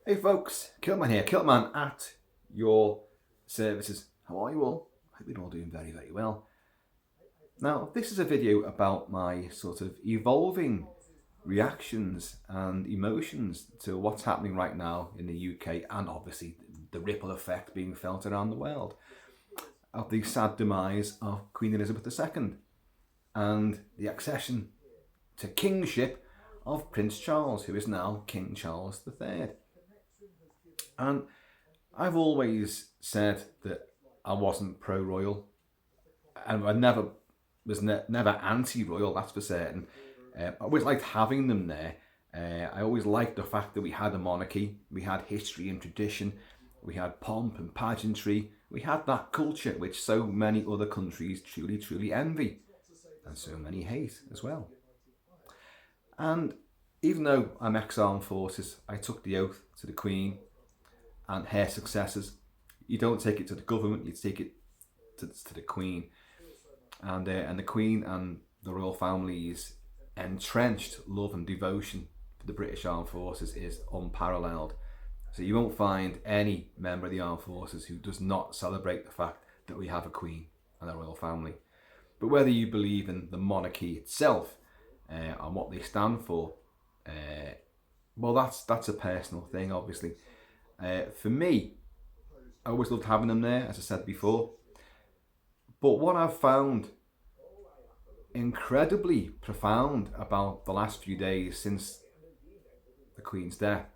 Hey folks, Kilt-Man here, Kilt-Man at your services. How are you all? I hope you're all doing very, very well. Now, this is a video about my sort of evolving reactions and emotions to what's happening right now in the UK and obviously the ripple effect being felt around the world of the sad demise of Queen Elizabeth II and the accession to kingship of Prince Charles, who is now King Charles III. And I've always said that I wasn't pro-royal, and I never was never anti-royal. That's for certain. I always liked having them there. I always liked the fact that we had a monarchy, we had history and tradition, we had pomp and pageantry, we had that culture which so many other countries truly, truly envy, and so many hate as well. And even though I'm ex-armed forces, I took the oath to the Queen and her successors. You don't take it to the government, you take it to the Queen. And the Queen and the royal family's entrenched love and devotion for the British Armed Forces is unparalleled. So you won't find any member of the Armed Forces who does not celebrate the fact that we have a Queen and a royal family. But whether you believe in the monarchy itself and what they stand for, well, that's a personal thing, obviously. For me, I always loved having them there, as I said before. But what I've found incredibly profound about the last few days since the Queen's death,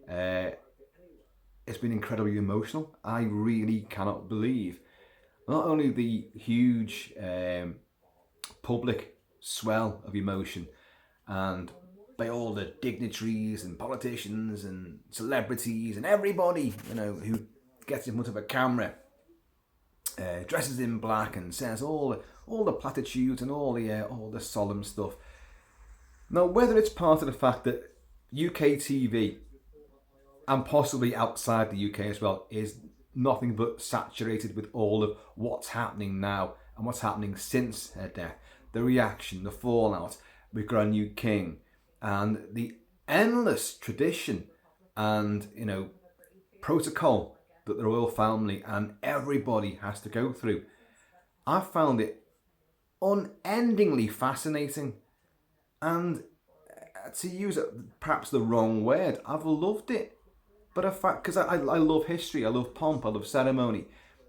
it's been incredibly emotional. I really cannot believe not only the huge public swell of emotion and by all the dignitaries and politicians and celebrities and everybody, who gets in front of a camera, dresses in black and says all the platitudes and all the solemn stuff. Now, whether it's part of the fact that UK TV and possibly outside the UK as well is nothing but saturated with all of what's happening now and what's happening since her death, the reaction, the fallout. We've got a new king, and the endless tradition and protocol that the royal family and everybody has to go through. I found it unendingly fascinating, and to use perhaps the wrong word, I've loved it. But in fact, because I love history, I love pomp, I love ceremony,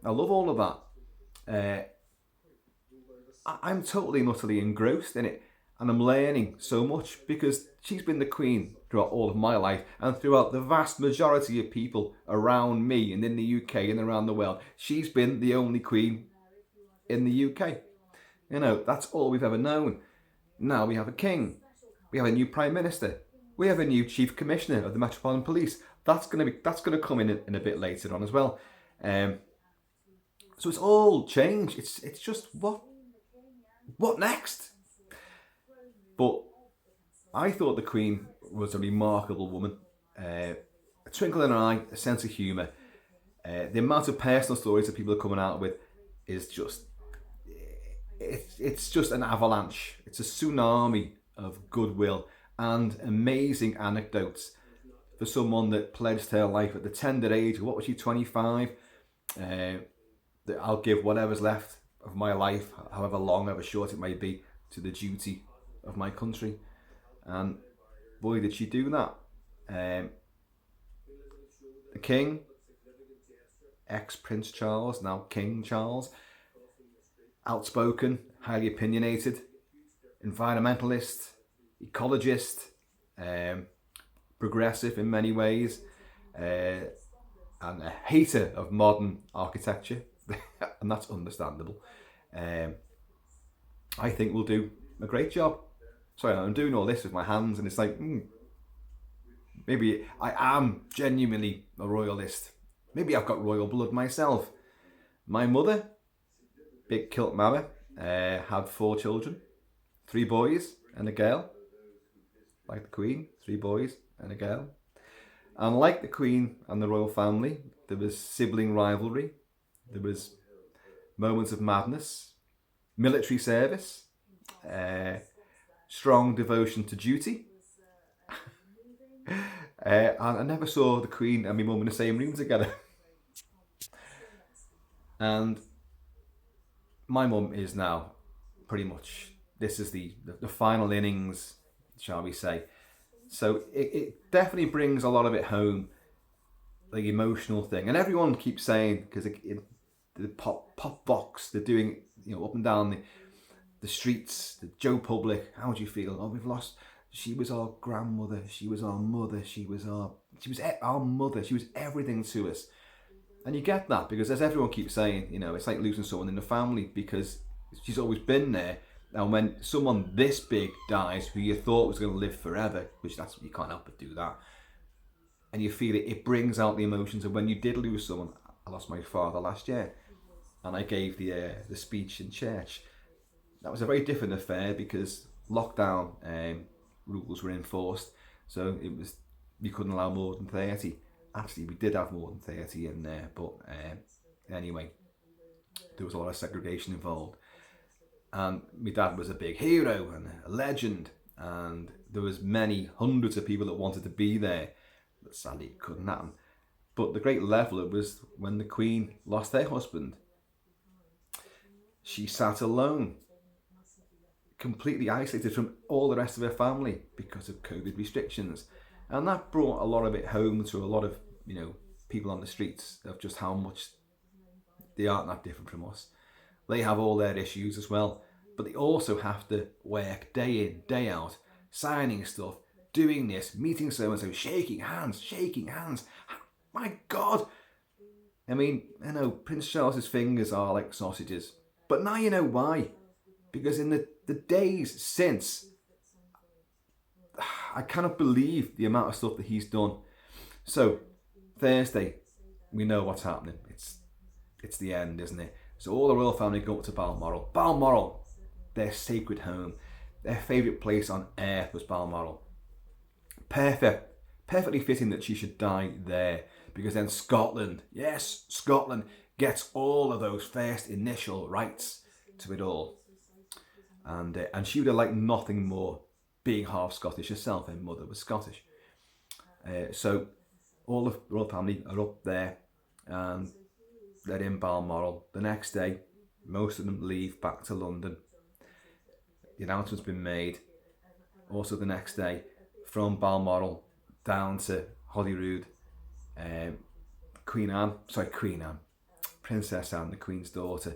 I love all of that. I'm totally and utterly engrossed in it, and I'm learning so much because she's been the Queen throughout all of my life and throughout the vast majority of people around me and in the UK and around the world. She's been the only Queen in the UK. That's all we've ever known. Now we have a king, we have a new Prime Minister, we have a new Chief Commissioner of the Metropolitan Police. That's gonna come in a bit later on as well. So it's all changed. It's just what next? But I thought the Queen was a remarkable woman. A twinkle in her eye, a sense of humour. The amount of personal stories that people are coming out with is just... It's just an avalanche. It's a tsunami of goodwill and amazing anecdotes for someone that pledged her life at the tender age of, what was she, 25? That I'll give whatever's left of my life, however long, however short it may be, to the duty of my country. And boy, did she do that. The King, ex-Prince Charles, now King Charles, outspoken, highly opinionated, environmentalist, ecologist, progressive in many ways, and a hater of modern architecture, and that's understandable. I think we'll do a great job. Sorry, I'm doing all this with my hands, and it's like, maybe I am genuinely a royalist. Maybe I've got royal blood myself. My mother, big kilt mama, had 4 children, 3 boys and a girl. Like the Queen, 3 boys and a girl. And like the Queen and the royal family, there was sibling rivalry, there was moments of madness, military service, strong devotion to duty, And I never saw the Queen and my mum in the same room together. And my mum is now pretty much, this is the final innings, shall we say. So it definitely brings a lot of it home, the emotional thing. And everyone keeps saying, because the pop box, they're doing, up and down the streets, the Joe Public, how do you feel? Oh, we've lost, she was our grandmother, she was our mother, she was our mother, she was everything to us. And you get that because, as everyone keeps saying, it's like losing someone in the family, because she's always been there. And when someone this big dies, who you thought was going to live forever, which you can't help but do that, and you feel it brings out the emotions. And when you did lose someone, I lost my father last year, and I gave the speech in church. That was a very different affair because lockdown rules were enforced, so you couldn't allow more than 30. Actually, we did have more than 30 in there, but anyway, there was a lot of segregation involved. And my dad was a big hero and a legend, and there was many hundreds of people that wanted to be there, but sadly it couldn't happen. But the great leveler was when the Queen lost their husband. She sat alone, completely isolated from all the rest of her family because of COVID restrictions. And that brought a lot of it home to a lot of, people on the streets, of just how much they aren't that different from us. They have all their issues as well, but they also have to work day in, day out, signing stuff, doing this, meeting so-and-so, shaking hands. My God! I mean, I know Prince Charles's fingers are like sausages, but now you know why. Because in the days since, I cannot believe the amount of stuff that he's done. So, Thursday, we know what's happening. It's the end, isn't it? So all the royal family go up to Balmoral. Balmoral, their sacred home. Their favourite place on earth was Balmoral. Perfectly fitting that she should die there, because then Scotland, yes, Scotland, gets all of those first initial rights to it all. And she would have liked nothing more, being half Scottish herself. Her mother was Scottish. So all the royal family are up there, and they're in Balmoral. The next day, most of them leave back to London. The announcement's been made. Also the next day, from Balmoral down to Holyrood, Princess Anne, the Queen's daughter,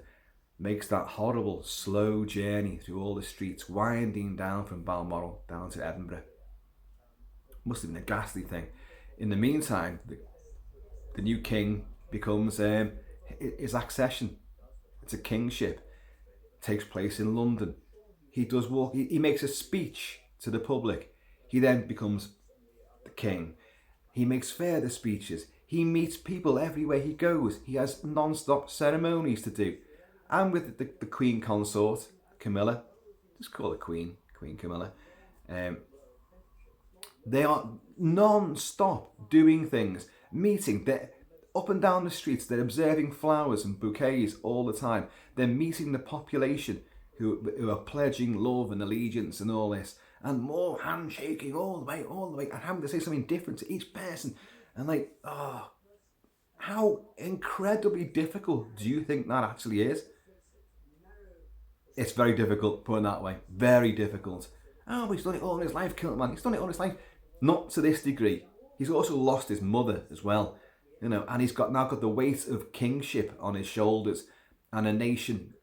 makes that horrible, slow journey through all the streets, winding down from Balmoral down to Edinburgh. Must have been a ghastly thing. In the meantime, the new king becomes his accession. It's a kingship. It takes place in London. He does walk. He makes a speech to the public. He then becomes the king. He makes further speeches. He meets people everywhere he goes. He has non-stop ceremonies to do. And with the Queen consort, Camilla, just call her Queen Camilla, they are non-stop doing things, meeting. They're up and down the streets. They're observing flowers and bouquets all the time. They're meeting the population who are pledging love and allegiance and all this, and more handshaking all the way, and having to say something different to each person. And how incredibly difficult do you think that actually is? It's very difficult, put it that way. Very difficult. Oh, he's done it all in his life, Kilt-Man. He's done it all in his life. Not to this degree. He's also lost his mother as well. And he's now got the weight of kingship on his shoulders, and a nation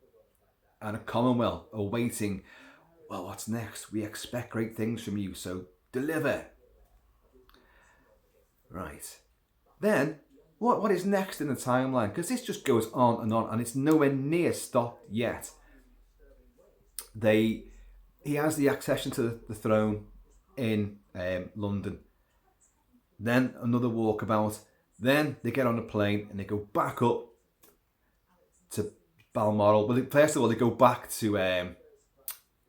and a commonwealth awaiting, well, what's next? We expect great things from you, so deliver. Right. Then, what is next in the timeline? Because this just goes on, and it's nowhere near stopped yet. He has the accession to the throne in London. Then another walkabout. Then they get on a plane and they go back up to Balmoral. Well, first of all, they go back to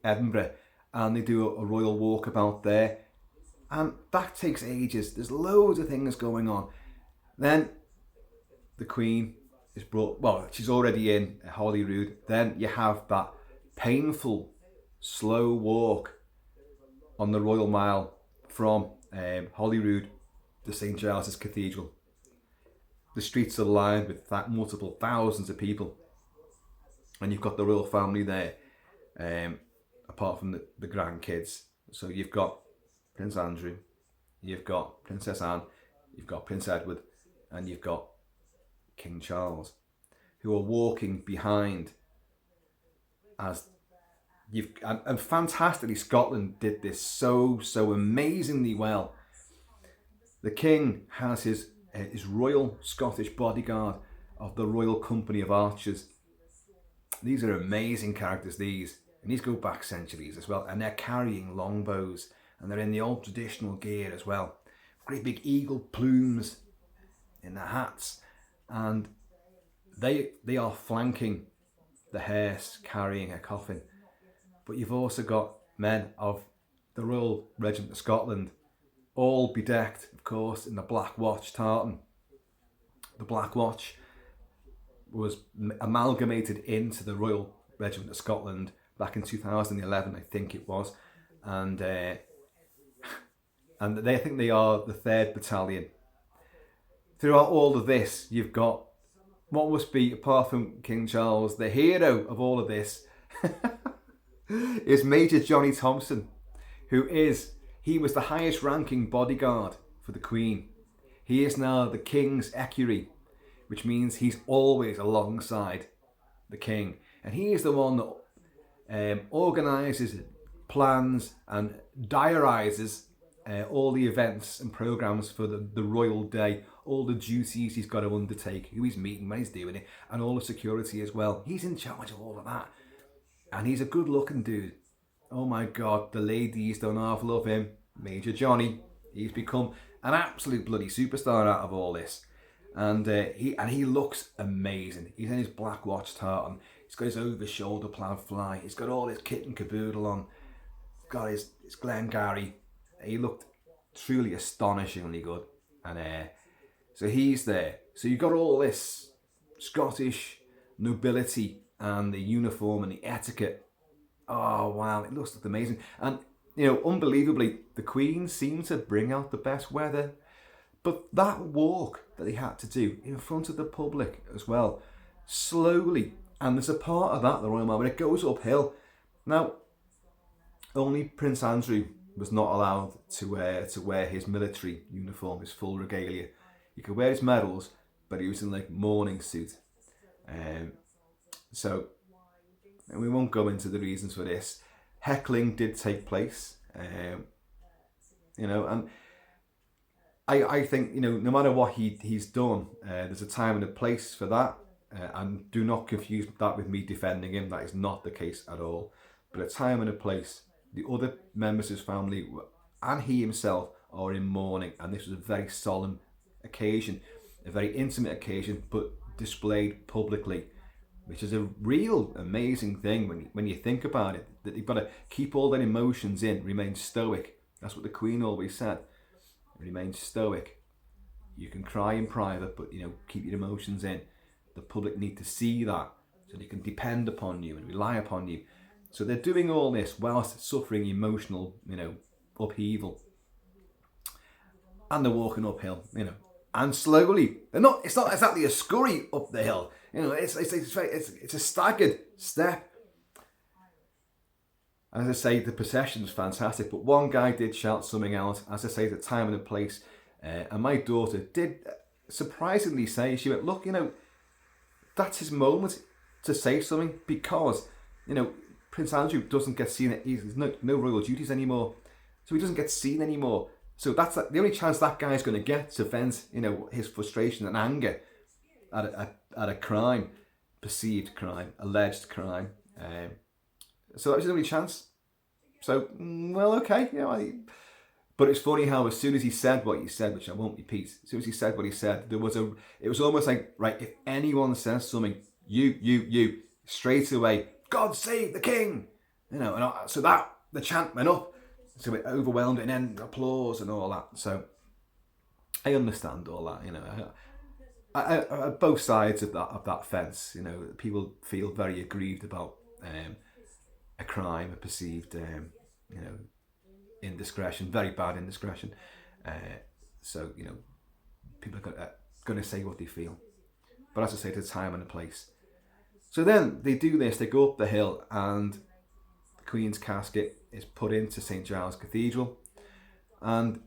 Edinburgh, and they do a royal walkabout there. And that takes ages. There's loads of things going on. Then the Queen is brought, well, she's already in Holyrood. Then you have that painful, slow walk on the Royal Mile from Holyrood the St Giles's Cathedral. The streets are lined with multiple thousands of people, and you've got the royal family there, apart from the grandkids. So you've got Prince Andrew, you've got Princess Anne, you've got Prince Edward, and you've got King Charles, who are walking behind. As and fantastically, Scotland did this so amazingly well. The king has his Royal Scottish Bodyguard of the Royal Company of Archers. These are amazing characters, these. And these go back centuries as well. And they're carrying longbows. And they're in the old traditional gear as well. Great big eagle plumes in their hats. And they are flanking the hearse carrying a coffin. But you've also got men of the Royal Regiment of Scotland, all bedecked, of course, in the Black Watch tartan. The Black Watch was amalgamated into the Royal Regiment of Scotland back in 2011, I think it was, and I think they are the 3rd Battalion. Throughout all of this, you've got what must be, apart from King Charles, the hero of all of this, is Major Johnny Thompson, he was the highest ranking bodyguard for the Queen. He is now the King's equerry, which means he's always alongside the King. And he is the one that organises, plans and diarises all the events and programmes for the royal day, all the duties he's got to undertake, who he's meeting, when he's doing it, and all the security as well. He's in charge of all of that. And he's a good looking dude. Oh my God, the ladies don't half love him. Major Johnny. He's become an absolute bloody superstar out of all this. And he looks amazing. He's in his Black Watch tartan. He's got his over-shoulder plaid fly. He's got all his kit and caboodle on. He's got his Glengarry. He looked truly astonishingly good. And so he's there. So you've got all this Scottish nobility and the uniform and the etiquette. Oh wow, it looks amazing. And unbelievably, the Queen seemed to bring out the best weather. But that walk that he had to do in front of the public as well, slowly, and there's a part of that, the Royal Mile, when it goes uphill. Now, only Prince Andrew was not allowed to wear his military uniform, his full regalia. He could wear his medals, but he was in mourning suit. So, and we won't go into the reasons for this. Heckling did take place, and I think, no matter what he's done, there's a time and a place for that, and do not confuse that with me defending him. That is not the case at all. But a time and a place. The other members of his family and he himself are in mourning, and this was a very solemn occasion, a very intimate occasion, but displayed publicly, which is a real amazing thing when you think about it, that you've got to keep all their emotions in, remain stoic. That's what the Queen always said. Remain stoic. You can cry in private, but keep your emotions in. The public need to see that, so they can depend upon you and rely upon you. So they're doing all this whilst suffering emotional, upheaval. And they're walking uphill, and slowly. It's not exactly a scurry up the hill. It's a staggered step. As I say, the procession's fantastic, but one guy did shout something out, as I say, the time and the place. And my daughter did surprisingly say, she went, look, that's his moment to say something, because, Prince Andrew doesn't get seen, there's no royal duties anymore, so he doesn't get seen anymore. So that's the only chance that guy's going to get to vent, his frustration and anger at a crime, perceived crime, alleged crime. So that was his only chance. So, well, okay, but it's funny how as soon as he said what he said, which I won't repeat, as soon as he said what he said, it was almost like, right, if anyone says something, you, straight away, God save the king, so that, the chant went up, so it overwhelmed it, and then applause and all that. So I understand all that, I both sides of that fence, people feel very aggrieved about a crime, a perceived, indiscretion, very bad indiscretion. So, people are going to say what they feel. But as I say, there's time and a place. So then they do this, they go up the hill, and the Queen's casket is put into St. Giles Cathedral, and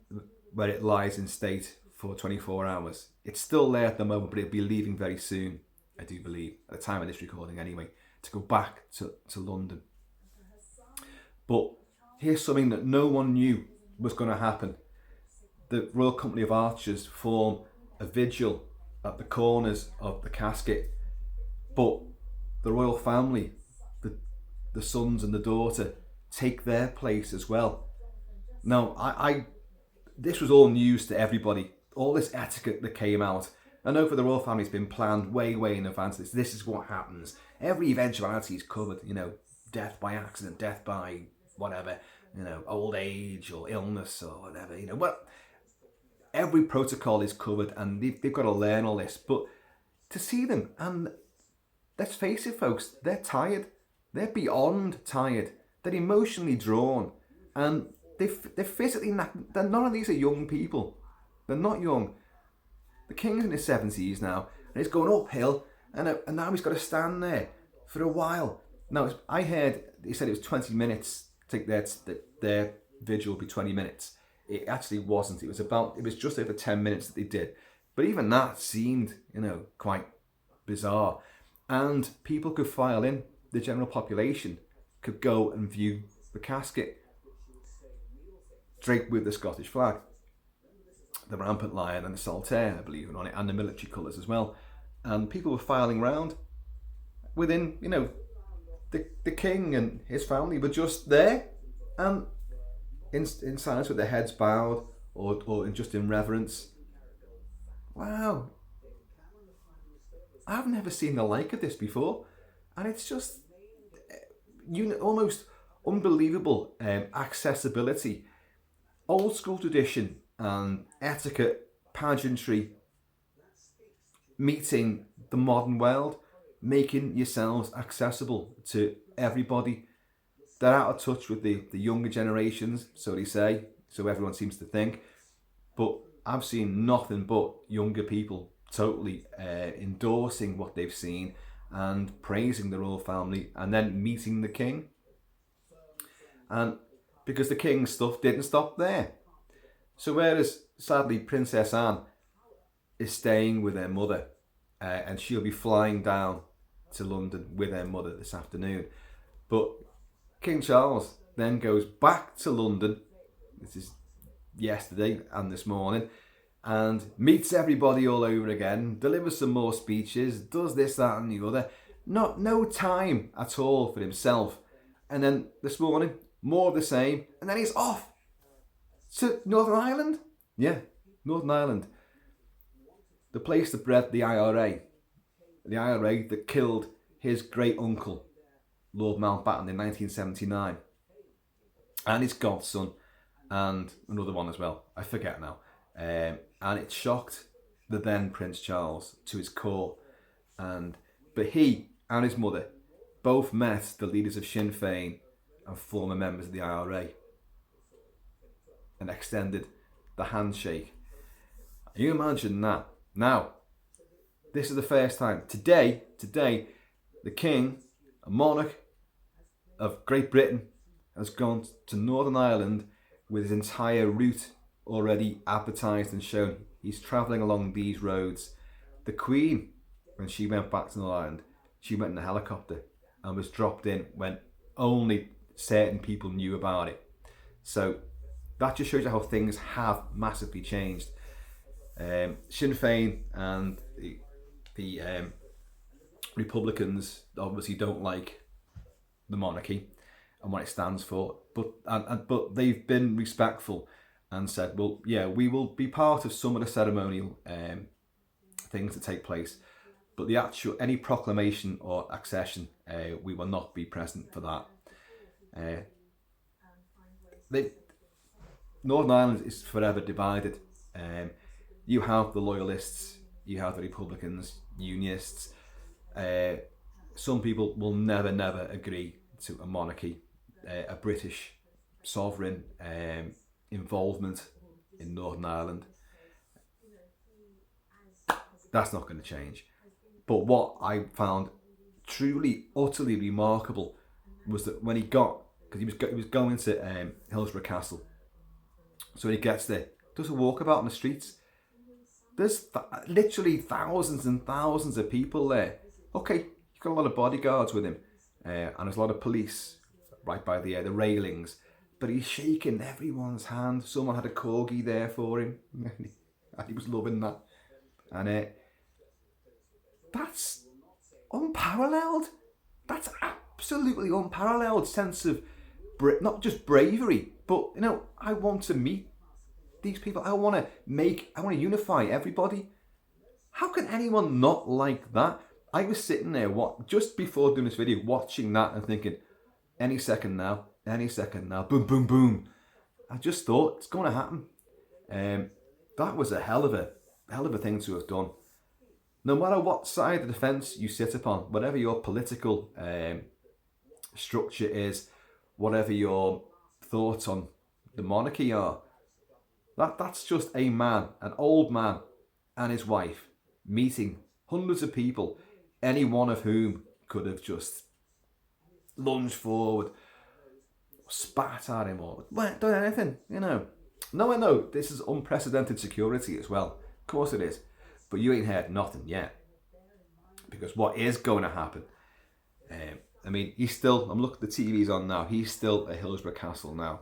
where it lies in state for 24 hours. It's still there at the moment, but it'll be leaving very soon, I do believe, at the time of this recording anyway, to go back to London. But here's something that no one knew was going to happen. The Royal Company of Archers form a vigil at the corners of the casket, but the royal family, the sons and the daughter, take their place as well. Now, this was all news to everybody. All this etiquette that came out. I know for the royal family it's been planned way in advance. This is what happens. Every eventuality is covered. Death by accident, death by whatever, old age or illness or whatever. Every protocol is covered, and they've got to learn all this. But to see them, and let's face it, folks, they're tired. They're beyond tired. They're emotionally drawn, and they're physically none of these are young people. They're not young. The king's in his 70s now, and he's going uphill, and now he's got to stand there for a while. Now, I heard he said it was 20 minutes. I think their vigil would be 20 minutes. It actually wasn't. It was just over 10 minutes that they did. But even that seemed, quite bizarre. And people could file in. The general population could go and view the casket, draped with the Scottish flag, the rampant lion and the saltire, I believe, on it, and the military colours as well. And people were filing round. Within, the king and his family were just there, and in silence with their heads bowed or just in reverence. Wow. I've never seen the like of this before, and it's just almost unbelievable accessibility, old school tradition and etiquette, pageantry, meeting the modern world, making yourselves accessible to everybody. They're out of touch with the younger generations, so they say, so everyone seems to think. But I've seen nothing but younger people totally endorsing what they've seen and praising the royal family, and then meeting the king. And because the king's stuff didn't stop there. So whereas, sadly, Princess Anne is staying with her mother, and she'll be flying down to London with her mother this afternoon. But King Charles then goes back to London, this is yesterday and this morning, and meets everybody all over again, delivers some more speeches, does this, that and the other. No time at all for himself. And then this morning, more of the same, and then he's off to Northern Ireland. Yeah, Northern Ireland. The place that bred the IRA. The IRA that killed his great uncle, Lord Mountbatten, in 1979. And his godson, and another one as well. I forget now. And it shocked the then Prince Charles to his core. But he and his mother both met the leaders of Sinn Féin and former members of the IRA and extended the handshake. Can you imagine that? Now, this is the first time. Today, the King, a monarch of Great Britain, has gone to Northern Ireland with his entire route already advertised and shown. He's travelling along these roads. The Queen, when she went back to Northern Ireland, she went in a helicopter and was dropped in when only certain people knew about it. So that just shows you how things have massively changed. Sinn Féin and the Republicans obviously don't like the monarchy and what it stands for, but they've been respectful and said, well, yeah, we will be part of some of the ceremonial things that take place, but the actual any proclamation or accession, we will not be present for that. Northern Ireland is forever divided. You have the loyalists, you have the Republicans, Unionists. Some people will never agree to a monarchy, a British sovereign involvement in Northern Ireland. That's not going to change. But what I found truly, utterly remarkable was that when he got, because he was going to Hillsborough Castle, so when he gets there, does a walkabout on the streets. There's literally thousands and thousands of people there. Okay, you've got a lot of bodyguards with him, and there's a lot of police right by the railings. But he's shaking everyone's hand. Someone had a corgi there for him, and he was loving that. And that's unparalleled. That's absolutely unparalleled sense of not just bravery, but I want to meet these people. I want to unify everybody. How can anyone not like that? I was sitting there just before doing this video, watching that and thinking, any second now, boom, boom, boom. I just thought it's going to happen. That was a hell of a thing to have done. No matter what side of the fence you sit upon, whatever your political structure is, whatever your thoughts on the monarchy are, that's just a man, an old man and his wife meeting hundreds of people, any one of whom could have just lunged forward, spat at him, or done anything, No, I know this is unprecedented security as well. Of course it is. But you ain't heard nothing yet. Because what is going to happen? He's still, I'm looking at the TV's on now, he's still at Hillsborough Castle now,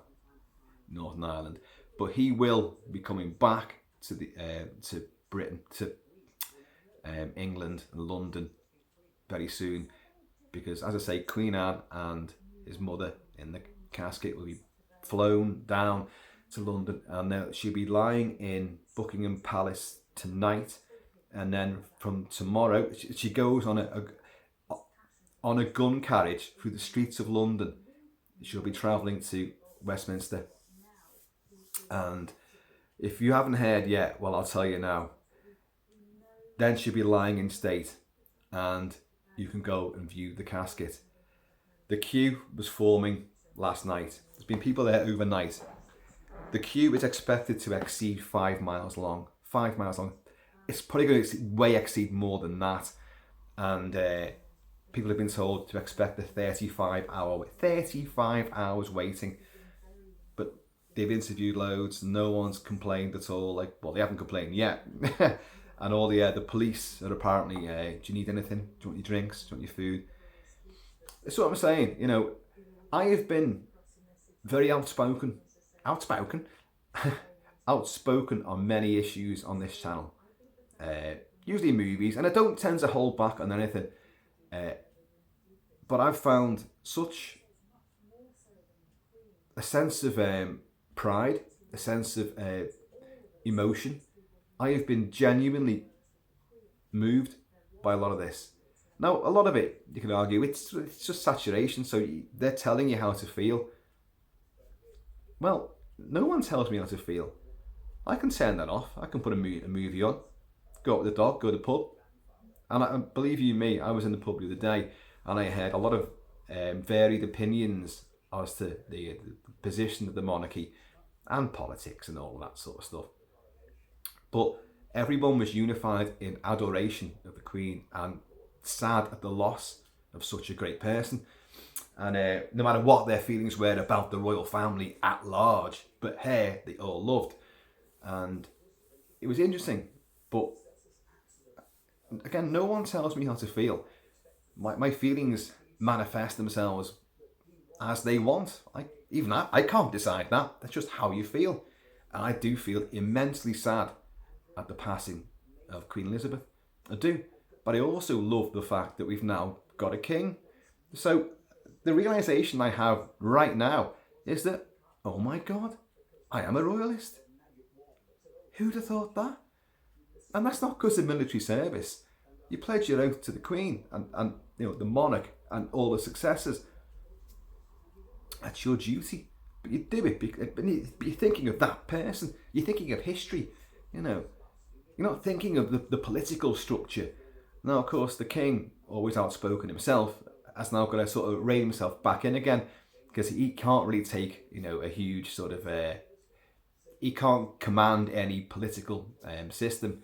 Northern Ireland. But he will be coming back to Britain, to England and London very soon. Because, as I say, Queen Anne and his mother in the casket will be flown down to London, and she'll be lying in Buckingham Palace tonight. And then from tomorrow, she goes on a gun carriage through the streets of London. She'll be travelling to Westminster. And if you haven't heard yet, well, I'll tell you now. Then she'll be lying in state, and you can go and view the casket. The queue was forming last night. There's been people there overnight. The queue is expected to exceed 5 miles long. 5 miles long. It's probably going to exceed more than that. And people have been told to expect a 35 hours waiting. But they've interviewed loads. No one's complained at all. They haven't complained yet. And all the police are apparently, do you need anything? Do you want your drinks? Do you want your food? That's what I'm saying. I have been very outspoken on many issues on this channel. Usually movies, and I don't tend to hold back on anything. But I've found such a sense of pride, a sense of emotion. I have been genuinely moved by a lot of this. Now, a lot of it, you can argue, it's just saturation, so they're telling you how to feel. Well, no one tells me how to feel. I can turn that off. I can put a movie on, go out with the dog, go to the pub. And believe you me, I was in the pub the other day, and I heard a lot of varied opinions as to the position of the monarchy and politics and all that sort of stuff. But everyone was unified in adoration of the Queen and sad at the loss of such a great person. And no matter what their feelings were about the royal family at large, but her they all loved. And it was interesting. But again, no one tells me how to feel. My feelings manifest themselves as they want. I can't decide that. That's just how you feel. And I do feel immensely sad at the passing of Queen Elizabeth. I do. But I also love the fact that we've now got a king. So the realisation I have right now is that, oh my God, I am a royalist. Who'd have thought that? And that's not because of military service. You pledge your oath to the Queen and the monarch and all the successors. That's your duty. But you do it but you're thinking of that person. You're thinking of history. You're not thinking of the political structure. Now, of course, the king, always outspoken himself, has now got to sort of rein himself back in again, because he can't really take, a huge he can't command any political system.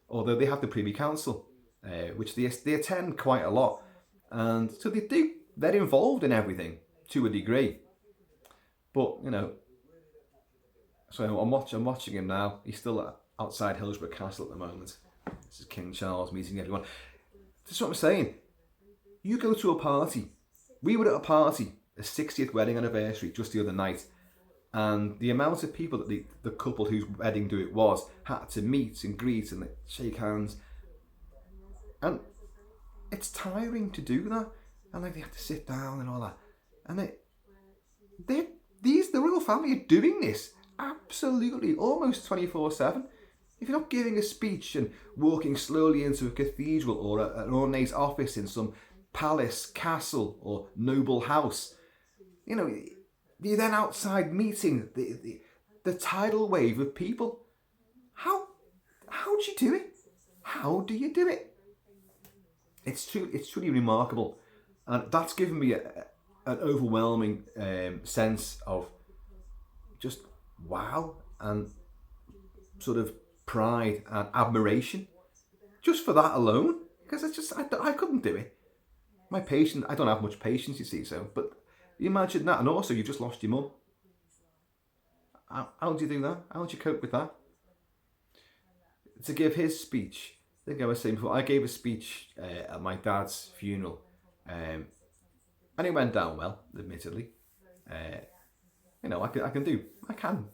although they have the Privy Council, which they attend quite a lot, and so they're involved in everything to a degree. But so I'm watching him now. He's still outside Hillsborough Castle at the moment. This is King Charles meeting everyone. That's what I'm saying. You go to a party. We were at a party, a 60th wedding anniversary, just the other night. And the amount of people that the couple whose wedding do it was had to meet and greet and shake hands. And it's tiring to do that. And they have to sit down and all that. And the royal family are doing this absolutely almost 24/7. If you're not giving a speech and walking slowly into a cathedral or an ornate office in some palace, castle or noble house, you're then outside meeting the tidal wave of people. How do you do it? How do you do it? It's truly remarkable, and that's given me an overwhelming sense of just wow and sort of pride and admiration just for that alone, because I couldn't do it. My patience, I don't have much patience, you see, but you imagine that, and also you just lost your mum. How do you do that? How do you cope with that? To give his speech, I think I was saying before, I gave a speech at my dad's funeral, and it went down well, admittedly. I can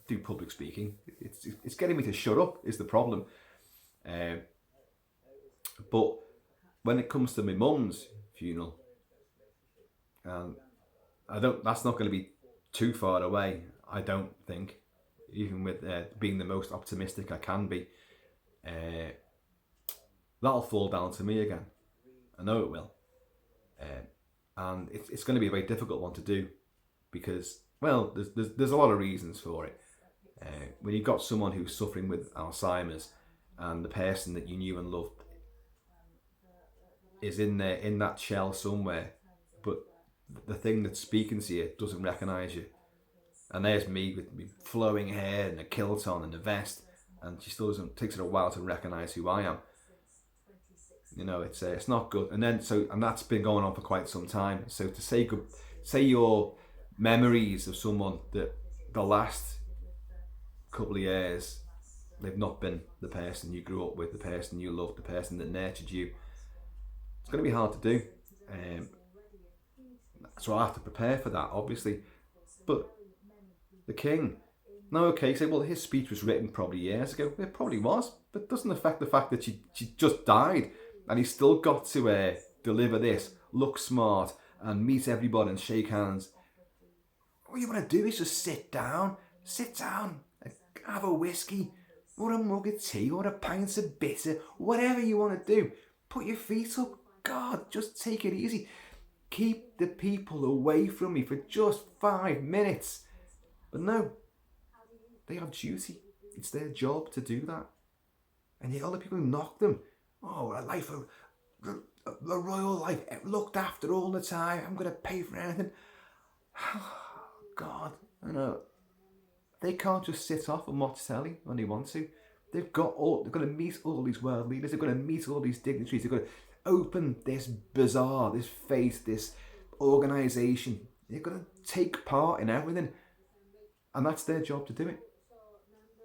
do public speaking. It's getting me to shut up is the problem. But when it comes to my mum's funeral, that's not going to be too far away, I don't think, even with being the most optimistic I can be. That'll fall down to me again. I know it will. And it's going to be a very difficult one to do because, well, there's a lot of reasons for it. When you've got someone who's suffering with Alzheimer's and the person that you knew and loved is in that shell somewhere, but the thing that's speaking to you doesn't recognise you. And there's me with me flowing hair and a kilt on and a vest, and she still doesn't. Takes it a while to recognise who I am. It's not good. And that's been going on for quite some time. So to say your memories of someone that the last couple of years they've not been the person you grew up with, the person you loved, the person that nurtured you. It's going to be hard to do. So I have to prepare for that, obviously. But the king, no, okay, say, well, his speech was written probably years ago. It probably was, but it doesn't affect the fact that she just died, and he's still got to deliver this, look smart, and meet everybody and shake hands. All you want to do is just sit down, have a whiskey, or a mug of tea, or a pint of bitter, whatever you want to do. Put your feet up. God, just take it easy. Keep the people away from me for just 5 minutes. But no, they have duty. It's their job to do that. And yet other people knock them. Oh, a life of a royal life, looked after all the time. I'm going to pay for anything. God, I know. They can't just sit off and watch telly when they want to. They've got to meet all these world leaders. They've got to meet all these dignitaries. They've got to open this bazaar, this faith, this organisation. They've got to take part in everything. And that's their job to do it.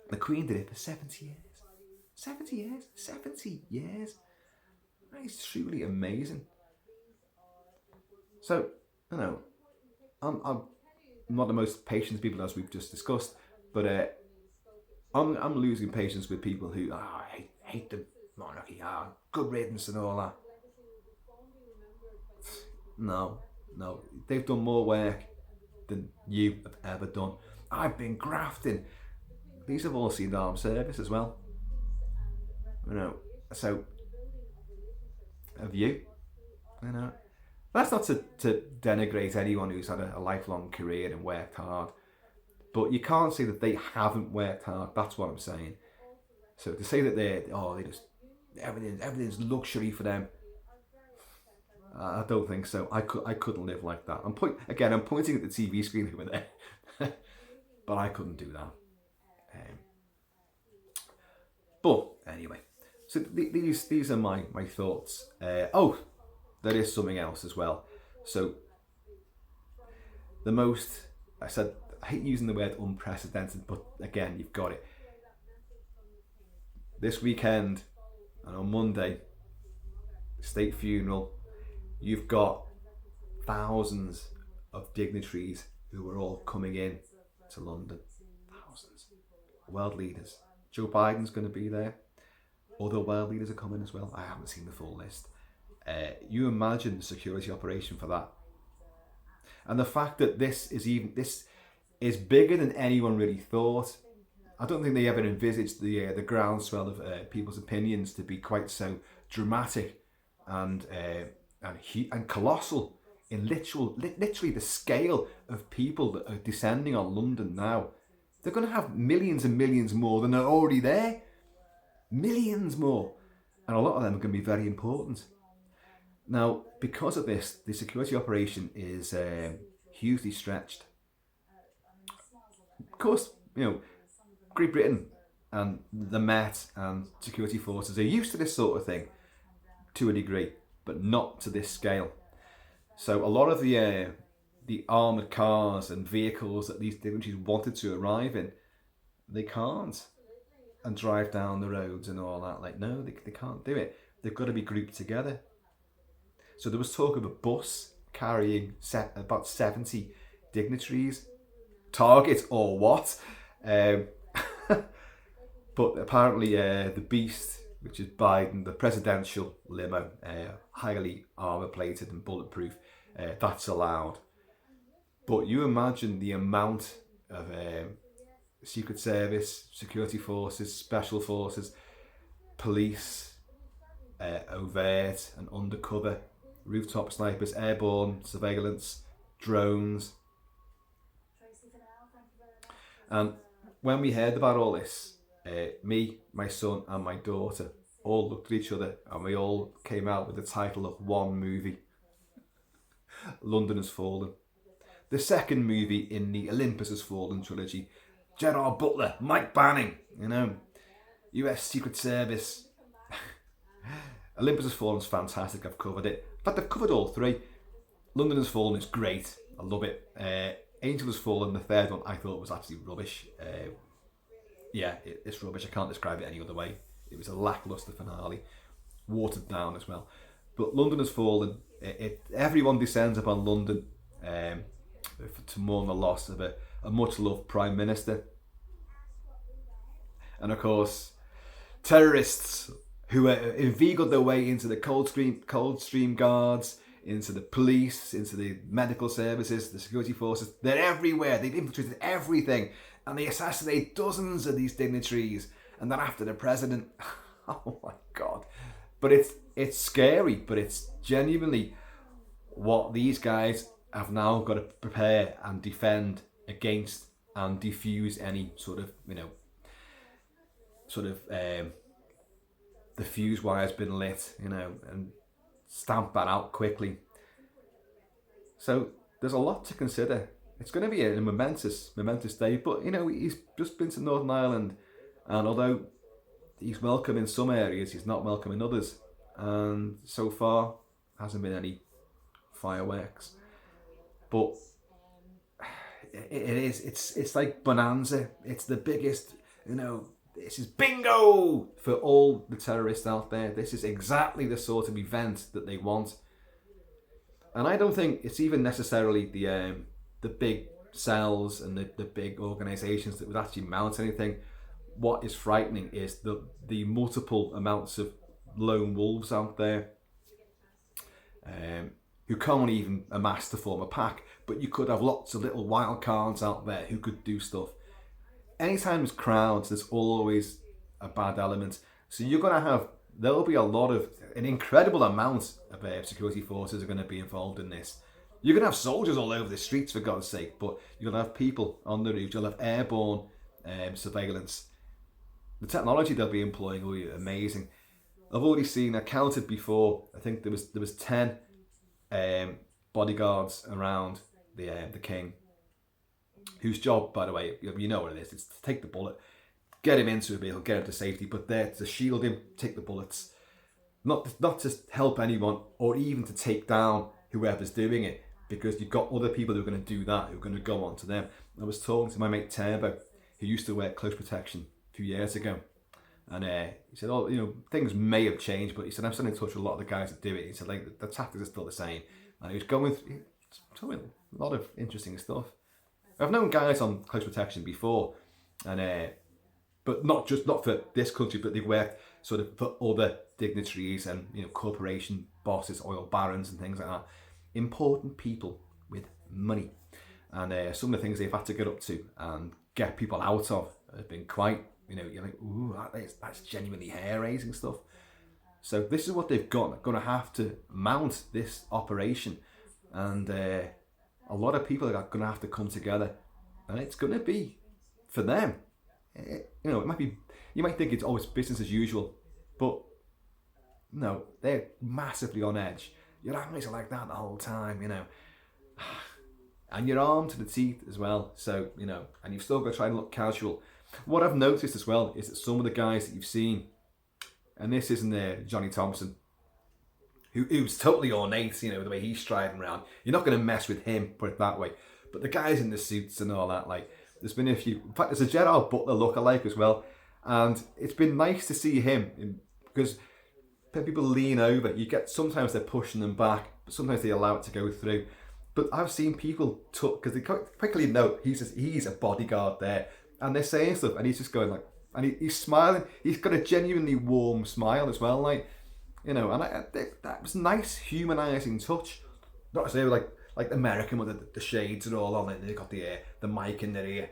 The Queen did it for 70 years. 70 years? 70 years? That is truly amazing. So, I'm not the most patient people, as we've just discussed, but I'm losing patience with people who hate the monarchy, good riddance and all that. No, they've done more work than you have ever done. I've been grafting. These have all seen the armed service as well. So have you? That's not to denigrate anyone who's had a lifelong career and worked hard, but you can't say that they haven't worked hard. That's what I'm saying. So to say that they just everything's luxury for them, I don't think so. I couldn't live like that. I'm pointing at the TV screen over there, but I couldn't do that. But anyway, So these are my thoughts. Oh, there is something else as well. So the most, I said, I hate using the word unprecedented, but again, you've got it. This weekend and on Monday, state funeral, you've got thousands of dignitaries who are all coming in to London. Thousands. World leaders. Joe Biden's going to be there. Other world leaders are coming as well. I haven't seen the full list. You imagine the security operation for that. And the fact that this is bigger than anyone really thought. I don't think they ever envisaged the groundswell of people's opinions to be quite so dramatic and colossal in literally the scale of people that are descending on London now. They're going to have millions and millions more than are already there. Millions more. And a lot of them are going to be very important. Now, because of this, the security operation is hugely stretched. Of course, Great Britain and the Met and security forces are used to this sort of thing to a degree, but not to this scale. So a lot of the armoured cars and vehicles that these dignitaries wanted to arrive in, they can't, and drive down the roads and all that. Like, no, they can't do it. They've got to be grouped together. So there was talk of a bus carrying about 70 dignitaries. Target or what? But apparently the beast, which is Biden, the presidential limo, highly armour plated and bulletproof, that's allowed. But you imagine the amount of Secret Service, security forces, special forces, police, overt and undercover, rooftop snipers, airborne surveillance, drones. And when we heard about all this, me, my son and my daughter all looked at each other and we all came out with the title of one movie. London Has Fallen. The second movie in the Olympus Has Fallen trilogy. Gerard Butler, Mike Banning, US Secret Service. Olympus Has Fallen is fantastic, I've covered it. In fact, I've covered all three. London Has Fallen is great, I love it. Angel Has Fallen, the third one, I thought was actually rubbish. It's rubbish. I can't describe it any other way. It was a lacklustre finale, watered down as well. But London Has Fallen. Everyone descends upon London to mourn the loss of a much loved Prime Minister. And of course, terrorists who inveigled their way into the Coldstream Guards, into the police, into the medical services, the security forces. They're everywhere. They've infiltrated everything. And they assassinate dozens of these dignitaries. And then after the president. Oh my God. But it's scary, but it's genuinely what these guys have now got to prepare and defend against and defuse any sort of, the fuse wire's been lit, and stamp that out quickly. So there's a lot to consider. It's going to be a momentous day, but he's just been to Northern Ireland, and although he's welcome in some areas, he's not welcome in others, and so far hasn't been any fireworks. But it's like bonanza. It's the biggest, this is bingo for all the terrorists out there. This is exactly the sort of event that they want. And I don't think it's even necessarily the big cells and the big organisations that would actually mount anything. What is frightening is the multiple amounts of lone wolves out there who can't even amass to form a pack, but you could have lots of little wild cards out there who could do stuff. Anytime there's crowds, there's always a bad element. So there'll be an incredible amount of security forces are going to be involved in this. You're going to have soldiers all over the streets, for God's sake, but you're going to have people on the roof. You'll have airborne surveillance. The technology they'll be employing will be amazing. I've already counted before, I think there was 10 bodyguards around the king, whose job, by the way, you know what it is, it's to take the bullet, get him into a vehicle, get him to safety, but there to shield him, take the bullets. Not to help anyone or even to take down whoever's doing it, because you've got other people who are going to do that, who are going to go on to them. I was talking to my mate Turbo, who used to wear close protection a few years ago, and he said, "Oh, things may have changed," but he said, "I'm still in touch with a lot of the guys that do it." He said, "Like the tactics are still the same," and he was telling a lot of interesting stuff. I've known guys on close protection before, and but not for this country, but they've worked sort of for other dignitaries and corporation bosses, oil barons, and things like that. Important people with money, and some of the things they've had to get up to and get people out of have been quite, you're like, ooh, that's genuinely hair-raising stuff. So this is what they've got. They're going to have to mount this operation, and a lot of people are going to have to come together, and it's going to be for them. It might be. You might think it's always business as usual, but no, they're massively on edge. Your eyes are like that the whole time, and you're armed to the teeth as well. So and you've still got to try and look casual. What I've noticed as well is that some of the guys that you've seen, and this isn't Johnny Thompson, who's totally ornate, the way he's striding around. You're not going to mess with him, put it that way. But the guys in the suits and all that, like, there's been a few. In fact, there's a Gerard Butler lookalike as well, and it's been nice to see him because people lean over. You get sometimes they're pushing them back, but sometimes they allow it to go through. But I've seen people because they quickly know he's a bodyguard there, and they're saying stuff, and he's just going like, and he's smiling. He's got a genuinely warm smile as well, like. And that was a nice humanising touch. Not to say like American with the shades and all on it. They got the mic in their ear,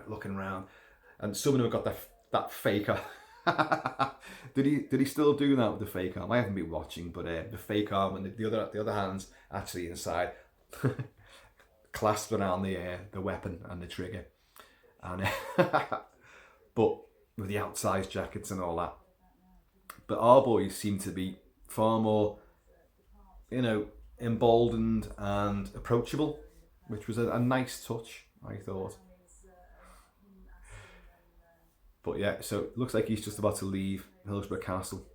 looking around, and some of them have got that fake arm. Did he still do that with the fake arm? I haven't been watching, but the fake arm and the other hand's actually inside, clasped around the weapon and the trigger, and but with the outsized jackets and all that. But our boys seem to be far more, emboldened and approachable, which was a nice touch, I thought. But yeah, so it looks like he's just about to leave Hillsborough Castle.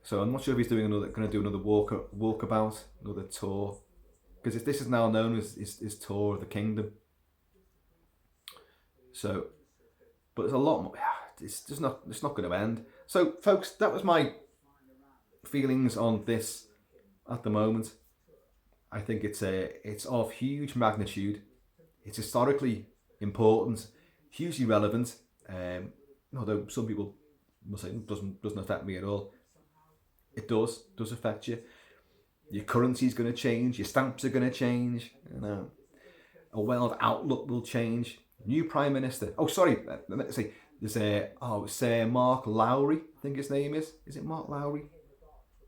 So I'm not sure if he's going to do another walkabout, another tour, because this is now known as his tour of the kingdom. So, but there's a lot more. It's not going to end. So, folks, that was my feelings on this at the moment. I think it's of huge magnitude. It's historically important, hugely relevant. Although some people will say it doesn't affect me at all. It does affect you. Your currency is going to change. Your stamps are going to change. A world outlook will change. New Prime Minister. Oh, sorry. Let's see. There's Mark Lowry, I think his name is. Is it Mark Lowry?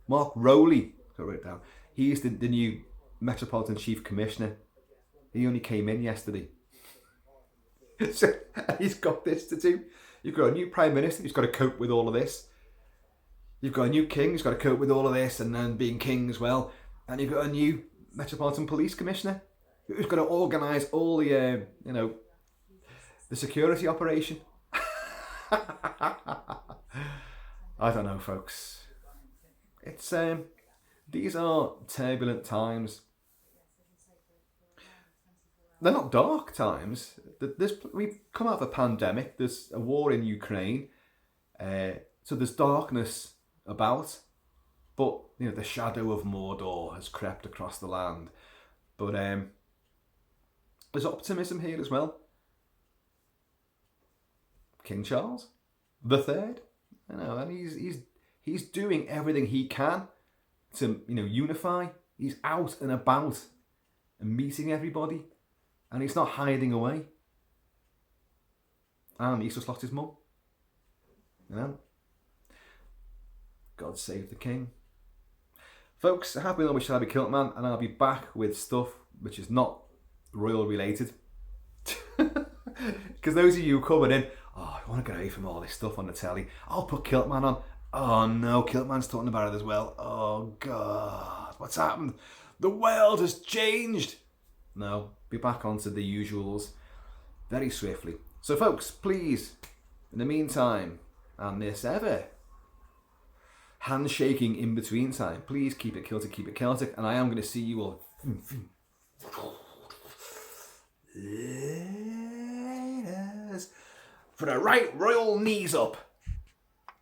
Mark Rowley. I wrote it down. He's the new Metropolitan Chief Commissioner. He only came in yesterday. So he's got this to do. You've got a new Prime Minister who's got to cope with all of this. You've got a new king who's got to cope with all of this and then being king as well. And you've got a new Metropolitan Police Commissioner who's got to organise all the, the security operation. I don't know, folks. It's these are turbulent times. They're not dark times. We've come out of a pandemic. There's a war in Ukraine, so there's darkness about. But the shadow of Mordor has crept across the land. But there's optimism here as well. King Charles III, and he's doing everything he can to unify. He's out and about and meeting everybody, and he's not hiding away. And he's just lost his mum. God save the king. Folks, I have been on with Shall I Be Kilt-Man, and I'll be back with stuff which is not royal related. Because those of you who are coming in, I want to get away from all this stuff on the telly. I'll put Kilt-Man on. Oh no, Kilt-Man's talking about it as well. Oh God, what's happened? The world has changed. No, be back onto the usuals very swiftly. So folks, please In the meantime, and this ever handshaking in between time, please keep it Kiltic, keep it Celtic, and I am going to see you all for a right royal knees up.